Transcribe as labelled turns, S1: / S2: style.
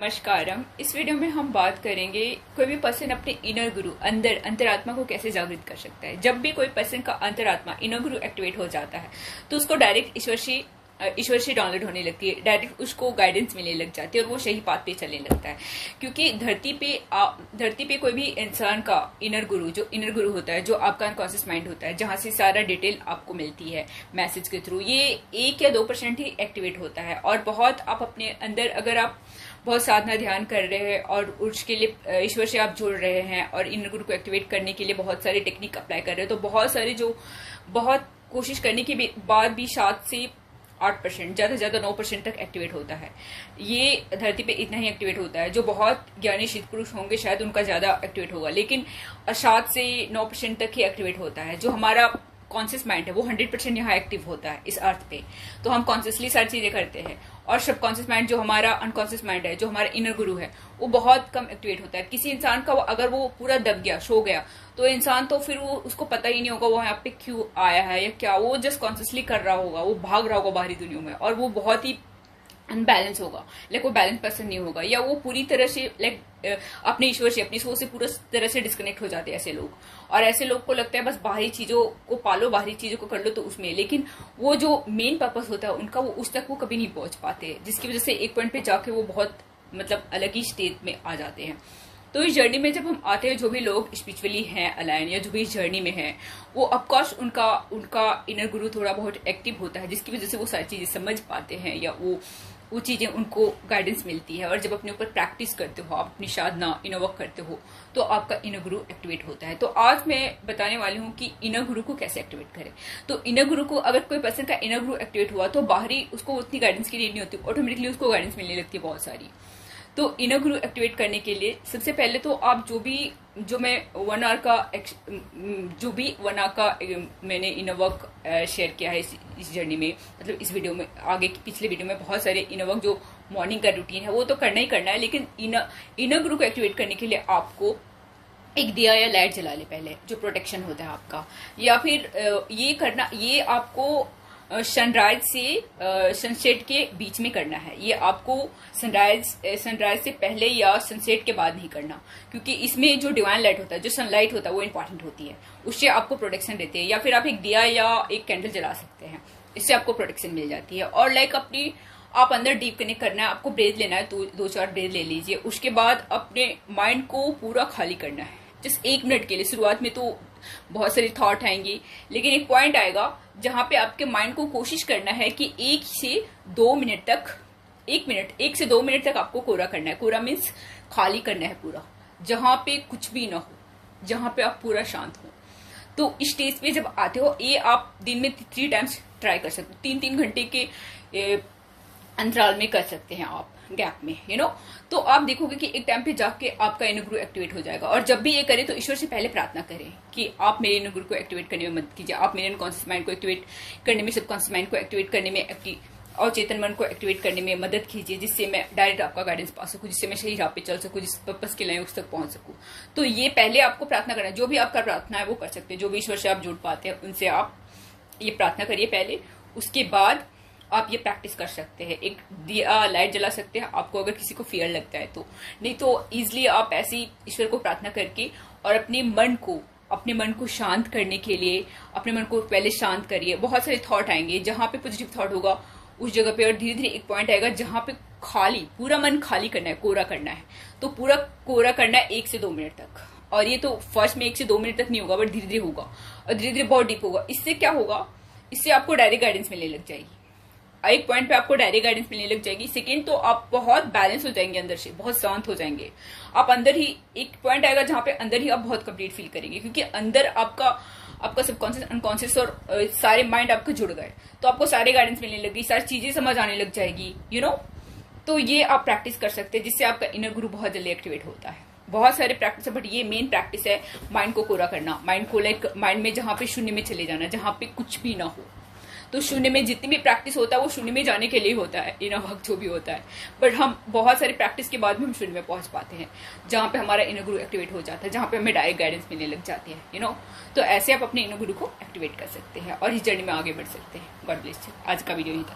S1: नमस्कारम। इस वीडियो में हम बात करेंगे कोई भी पर्सन अपने इनर गुरु अंतरात्मा को कैसे जागृत कर सकता है। जब भी कोई पर्सन का अंतरात्मा इनर गुरु एक्टिवेट हो जाता है तो उसको डायरेक्ट ईश्वर से डाउनलोड होने लगती है, डायरेक्ट उसको गाइडेंस मिलने लग जाती है और वो सही पाथ पे चलने लगता है। क्योंकि धरती पे कोई भी इंसान का इनर गुरु होता है, जो आपका अनकॉन्शियस माइंड होता है, जहां से सारा डिटेल आपको मिलती है मैसेज के थ्रू, ये 1 या 2% ही एक्टिवेट होता है। और बहुत आप अपने अंदर, अगर आप बहुत साधना ध्यान कर रहे हैं और उसके लिए ईश्वर से आप जुड़ रहे हैं और इनर गुरु को एक्टिवेट करने के लिए बहुत सारी टेक्निक अप्लाई कर रहे हैं, तो बहुत सारे जो बहुत कोशिश करने के बाद भी 7 से 8%, ज्यादा से ज्यादा 9% तक एक्टिवेट होता है। ये धरती पे इतना ही एक्टिवेट होता है। जो बहुत ज्ञानी सिद्ध पुरुष होंगे शायद उनका ज्यादा एक्टिवेट होगा, लेकिन 7 से 9% तक ही एक्टिवेट होता है। जो हमारा कॉन्शियस माइंड है वो 100% यहाँ एक्टिव होता है इस अर्थ पे। तो हम कॉन्शियसली सारी चीजें करते हैं, और सबकॉन्शियस माइंड, जो हमारा अनकॉन्शियस माइंड है, जो हमारा इनर गुरु है, वो बहुत कम एक्टिवेट होता है। किसी इंसान का अगर वो पूरा दब गया, सो गया, तो इंसान तो फिर वो उसको पता ही नहीं होगा वो यहाँ पे क्यों आया है या क्या। वो जस्ट कॉन्शियसली कर रहा होगा, वो भाग रहा होगा बाहरी दुनिया में, और वो बहुत ही अनबैलेंस होगा, लाइक वो बैलेंस पर्सन नहीं होगा, या वो पूरी तरह से अपने ईश्वर से, अपनी सोच से पूरी तरह से डिस्कनेक्ट हो जाते हैं ऐसे लोग। और ऐसे लोग को लगता है बस बाहरी चीजों को पालो, बाहरी चीजों को कर लो तो उसमें, लेकिन वो जो मेन पर्पस होता है उनका, वो उस तक वो कभी नहीं पहुंच पाते, जिसकी वजह से एक पॉइंट पे जाके वो बहुत अलग ही स्टेट में आ जाते हैं। तो इस जर्नी में जब हम आते हैं, जो भी लोग स्पिरिचुअली हैं अलाइन, या जो भी इस जर्नी में हैं, वो ऑफकोर्स उनका इनर गुरु थोड़ा बहुत एक्टिव होता है, जिसकी वजह से वो सारी चीजें समझ पाते हैं, या वो चीजें उनको गाइडेंस मिलती है। और जब अपने ऊपर प्रैक्टिस करते हो, आप अपनी साधना इनर वर्क करते हो, तो आपका इनर गुरु एक्टिवेट होता है। तो आज मैं बताने वाली हूँ कि इनर गुरु को कैसे एक्टिवेट करें। तो इनर गुरु को, अगर कोई पर्सन का इनर गुरु एक्टिवेट हुआ तो बाहरी उसको उतनी गाइडेंस की नीड नहीं होती, ऑटोमेटिकली उसको गाइडेंस मिलने लगती है बहुत सारी। तो इनर गुरु एक्टिवेट करने के लिए सबसे पहले तो आप जो मैं 1 आवर का मैंने इनर वर्क शेयर किया है इस जर्नी में, मतलब इस वीडियो में, आगे की पिछले वीडियो में बहुत सारे इनर वर्क जो मॉर्निंग का रूटीन है वो तो करना ही करना है, लेकिन इनर गुरु को एक्टिवेट करने के लिए आपको एक दिया या लाइट जला ले पहले, जो प्रोटेक्शन होता है आपका। या फिर ये आपको सनराइज से सनसेट के बीच में करना है। ये आपको सनराइज से पहले या सनसेट के बाद नहीं करना, क्योंकि इसमें जो डिवाइन लाइट होता है, जो सनलाइट होता है, वो इंपॉर्टेंट होती है, उससे आपको प्रोटेक्शन देते हैं। या फिर आप एक दिया या एक कैंडल जला सकते हैं, इससे आपको प्रोटेक्शन मिल जाती है। और आप अंदर डीप कनेक्ट करना है, आपको ब्रेथ लेना है, 2-4 ब्रेथ ले लीजिए। उसके बाद अपने माइंड को पूरा खाली करना है, जस्ट 1 मिनट के लिए। शुरुआत में तो बहुत सारी थॉट आएंगी, लेकिन एक पॉइंट आएगा जहां पे आपके माइंड को कोशिश करना है कि 1 से 2 मिनट तक आपको कोरा करना है। कोरा मीन्स खाली करना है पूरा, जहां पे कुछ भी ना हो, जहां पे आप पूरा शांत हो। तो इस स्टेज पे जब आते हो, ये आप दिन में 3 टाइम्स ट्राई कर सकते हो, 3-3 घंटे के अंतराल में कर सकते हैं आप, गैप में, तो आप देखोगे कि एक टाइम पे जाके आपका इनर गुरु एक्टिवेट हो जाएगा। और जब भी ये करें तो ईश्वर से पहले प्रार्थना करें कि आप मेरे इनर गुरु को एक्टिवेट करने में मदद कीजिए, आप मेरे अनकॉन्शियस माइंड को एक्टिवेट करने में, सबकॉन्शियस माइंड को एक्टिवेट करने में, और चेतन मन को एक्टिवेट करने में मदद कीजिए, जिससे मैं डायरेक्ट आपका गाइडेंस पा सकूं, जिससे मैं सही राह पे चल सकूं, जिस पर्पस के लिए उस तक पहुंच सकूं। तो ये पहले आपको प्रार्थना करना है। जो भी आपका प्रार्थना है वो कर सकते हैं, जो भी ईश्वर से आप जुड़ पाते हैं उनसे आप ये प्रार्थना करिए पहले। उसके बाद आप ये प्रैक्टिस कर सकते हैं, एक दिया लाइट जला सकते हैं आपको, अगर किसी को फियर लगता है तो। नहीं तो इजिली आप ऐसे ही ईश्वर को प्रार्थना करके, और अपने मन को शांत करने के लिए अपने मन को पहले शांत करिए। बहुत सारे थॉट आएंगे, जहां पे पॉजिटिव थॉट होगा उस जगह पे, और धीरे धीरे एक पॉइंट आएगा जहां पे पूरा मन खाली करना है, कोरा करना है। तो पूरा कोरा करना है 1 से 2 मिनट तक। और ये तो फर्स्ट में 1 से 2 मिनट तक नहीं होगा, बट धीरे धीरे होगा, और धीरे धीरे बहुत डीप होगा। इससे क्या होगा, इससे आपको डायरेक्ट गाइडेंस मिलने लग जाएगी। एक पॉइंट पे आपको डायरेक्ट गाइडेंस मिलने लग जाएगी। सेकंड, तो आप बहुत बैलेंस हो जाएंगे, अंदर से बहुत शांत हो जाएंगे। आप अंदर ही, एक पॉइंट आएगा जहां पे अंदर ही आप बहुत कंप्लीट फील करेंगे, क्योंकि अंदर आपका सबकॉन्शियस, अनकॉन्शियस और सारे माइंड आपके जुड़ गए, तो आपको सारे गाइडेंस मिलने लगी, सारी चीजें समझ आने लग जाएगी, तो ये आप प्रैक्टिस कर सकते हैं, जिससे आपका इनर गुरु बहुत जल्दी एक्टिवेट होता है। बहुत सारे प्रैक्टिस है, बट ये मेन प्रैक्टिस है माइंड को कोरा करना, माइंड में जहां पे शून्य में चले जाना, जहां पे कुछ भी ना हो। तो शून्य में जितनी भी प्रैक्टिस होता है वो शून्य में जाने के लिए होता है, इनर वर्क जो भी होता है। बट हम बहुत सारी प्रैक्टिस के बाद भी हम शून्य में पहुंच पाते हैं, जहां पे हमारा इनर गुरु एक्टिवेट हो जाता है, जहां पे हमें डायरेक्ट गाइडेंस मिलने लग जाती है, तो ऐसे आप अपने इनर गुरु को एक्टिवेट कर सकते हैं और इस जर्नी में आगे बढ़ सकते हैं। God bless you. आज का वीडियो ही था।